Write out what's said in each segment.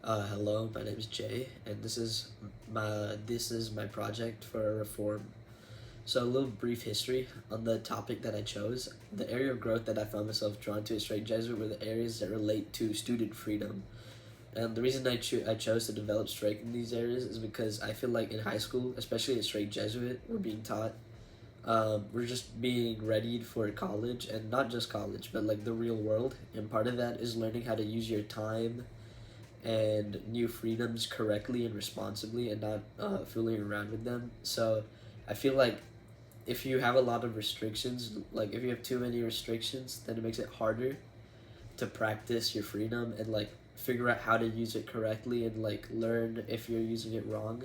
Hello, my name is Jay, and this is my project for a reform. So a little brief history on the topic that I chose. The area of growth that I found myself drawn to at Straight Jesuit were the areas that relate to student freedom. And the reason I chose to develop Straight in these areas is because I feel like in high school, especially at Straight Jesuit, we're being taught, we're just being readied for college, and not just college, but like the real world. And part of that is learning how to use your time and new freedoms correctly and responsibly, and not fooling around with them. So I feel like if you have a lot of restrictions, like if you have too many restrictions, then it makes it harder to practice your freedom and like figure out how to use it correctly and like learn if you're using it wrong.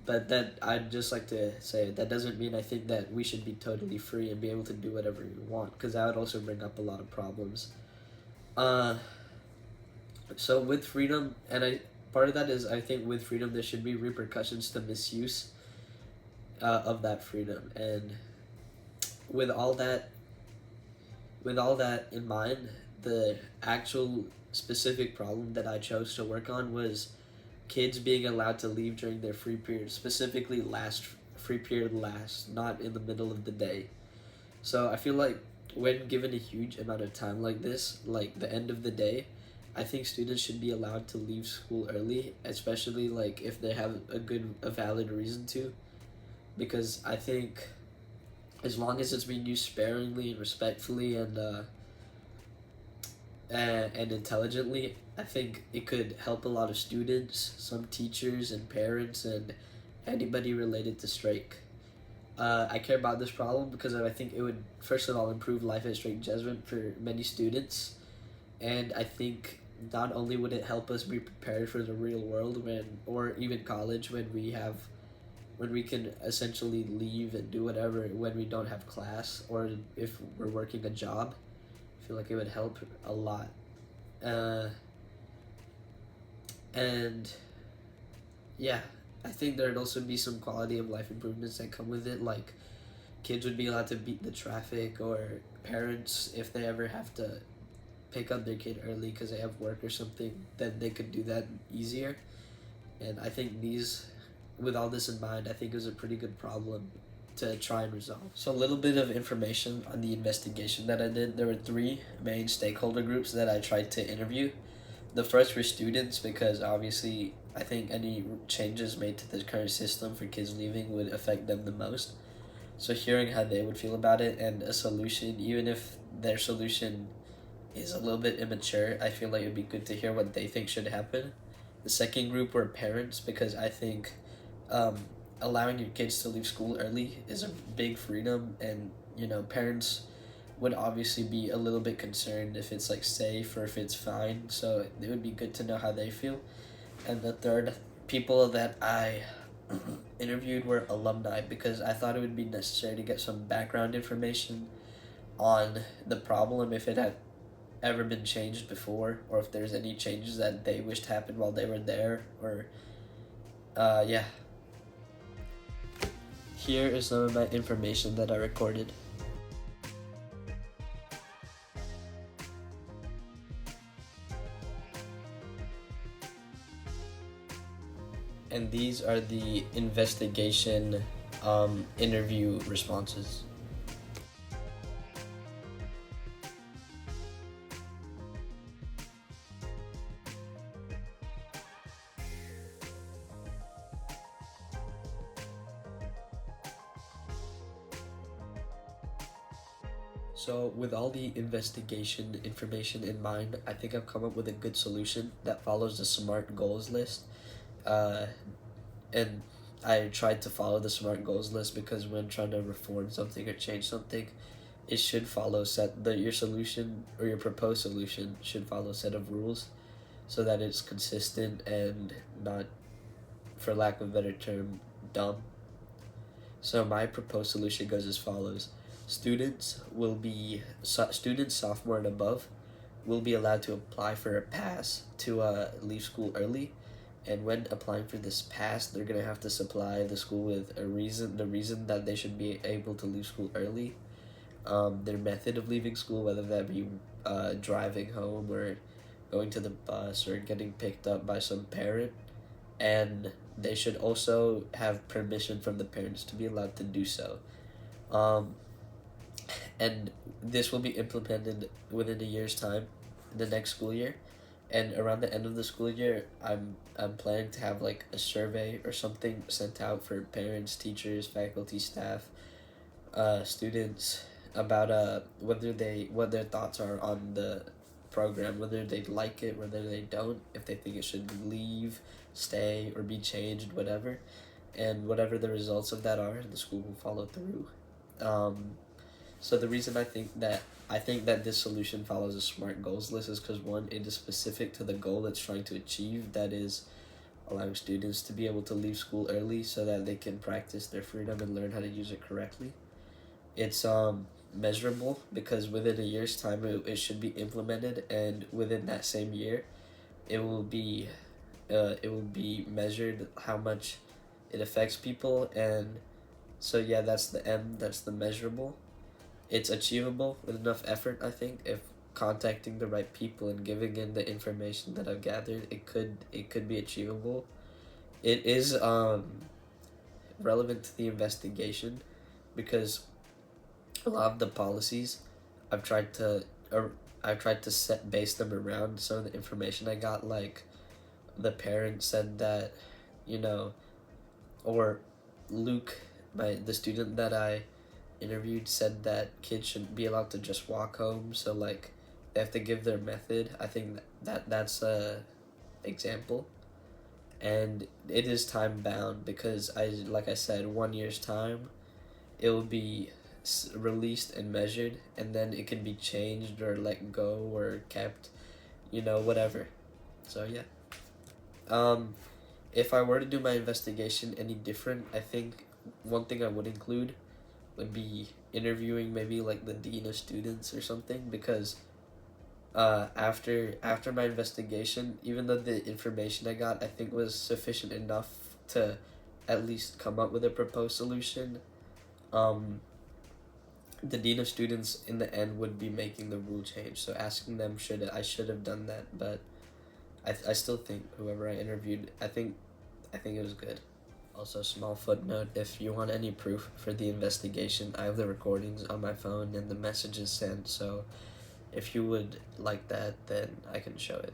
But that I'd just like to say that doesn't mean I think that we should be totally free and be able to do whatever we want, because that would also bring up a lot of problems. Uh, so with freedom, and I part of that is I think with freedom there should be repercussions to misuse of that freedom, and with all that with all that in mind, the actual specific problem that I chose to work on was kids being allowed to leave during their free period, specifically last free period last, not in the middle of the day. So I feel like when given a huge amount of time like this, like the end of the day, I think students should be allowed to leave school early, especially like if they have a valid reason to, because I think as long as it's being used sparingly and respectfully and intelligently, I think it could help a lot of students, some teachers and parents, and anybody related to Strike. I care about this problem because I think it would, first of all, improve life at Straight Jesuit for many students, and I think not only would it help us be prepared for the real world or even college, when we can essentially leave and do whatever when we don't have class, or if we're working a job. I feel like it would help a lot. Uh, and yeah, I think there'd also be some quality of life improvements that come with it, like kids would be allowed to beat the traffic, or parents, if they ever have to pick up their kid early because they have work or something, then they could do that easier. And I think with all this in mind, I think it was a pretty good problem to try and resolve. So a little bit of information on the investigation that I did. There were three main stakeholder groups that I tried to interview. The first were students, because obviously I think any changes made to the current system for kids leaving would affect them the most. So hearing how they would feel about it and a solution, even if their solution is a little bit immature, I feel like it would be good to hear what they think should happen. The second group were parents, because I think um, allowing your kids to leave school early is a big freedom, and parents would obviously be a little bit concerned if it's like safe or if it's fine, so it would be good to know how they feel. And the third people that I interviewed were alumni, because I thought it would be necessary to get some background information on the problem, if it had ever been changed before, or if there's any changes that they wished happened while they were there, or yeah. Here is some of my information that I recorded. And these are the investigation interview responses. So with all the investigation information in mind, I think I've come up with a good solution that follows the SMART goals list. Uh, and I tried to follow the SMART goals list because when trying to reform something or change something, it should follow your solution, or your proposed solution should follow a set of rules, so that it's consistent and not, for lack of a better term, dumb. So my proposed solution goes as follows. Students sophomore and above will be allowed to apply for a pass to leave school early, and when applying for this pass, they're gonna have to supply the school with the reason that they should be able to leave school early, their method of leaving school, whether that be driving home or going to the bus or getting picked up by some parent, and they should also have permission from the parents to be allowed to do so. Um, and this will be implemented within a year's time, the next school year, and around the end of the school year, I'm planning to have like a survey or something sent out for parents, teachers, faculty, staff, students about what their thoughts are on the program, whether they like it, whether they don't, if they think it should leave, stay, or be changed, whatever, and whatever the results of that are, the school will follow through. So the reason I think that this solution follows a SMART goals list is because one, it is specific to the goal it's trying to achieve, that is allowing students to be able to leave school early so that they can practice their freedom and learn how to use it correctly. It's measurable because within a year's time it should be implemented, and within that same year it will be measured how much it affects people. And so yeah, that's the M, that's the measurable. It's achievable with enough effort, I think. If contacting the right people and giving in the information that I've gathered, it could be achievable. It is relevant to the investigation because a lot of the policies I've tried to set base them around some of the information I got. Like the parent said that, you know, or Luke, the student that I interviewed, said that kids shouldn't be allowed to just walk home, so like they have to give their method. I think that's a example, and it is time bound because like I said, 1 year's time it will be released and measured, and then it can be changed or let go or kept, whatever. So yeah. If I were to do my investigation any different, I think one thing I would include would be interviewing maybe like the dean of students or something, because after my investigation, even though the information I got I think was sufficient enough to at least come up with a proposed solution, the dean of students in the end would be making the rule change. So asking them should have done that, but I still think whoever I interviewed, I think it was good. Also, small footnote, if you want any proof for the investigation, I have the recordings on my phone and the messages sent, so if you would like that, then I can show it.